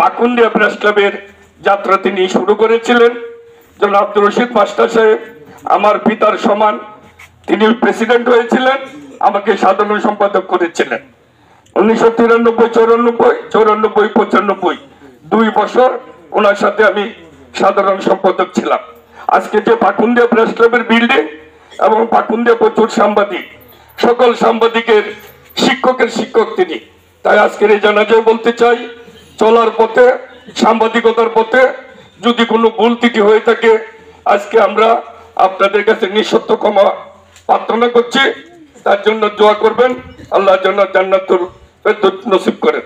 Pakundia press ক্লাবের যাত্রা তিনি শুরু করেছিলেন। জনাব আব্দুর রশিদ মাস্টার সাহেব আমার পিতার সমান, তিনি প্রেসিডেন্ট হয়েছিলেন, আমাকে সাধারণ সম্পাদক করেছিলেন 1993, 94, 94, 95 2 বছর ওনার সাথে আমি সাধারণ সম্পাদক ছিলাম। আজকে যে পাকুন্দিয়া প্রেস ক্লাবের বিল্ডিং এবং পাকুন্দিয়া প্রচুর সাংবাদিক, সকল সাংবাদিকের শিক্ষকের শিক্ষক তিনি। তাই আজকের এই জানাজায় বলতে চাই, চলার পথে সাংবাদিকতার পথে যদি কোনো ভুল ত্রুটি হয়ে থাকে আজকে আমরা আপনাদের কাছে নিঃশর্ত ক্ষমা প্রার্থনা করছি। তার জন্য দোয়া করবেন, আল্লাহ যেন জান্নাতুল ফেরদৌস নসিব করেন।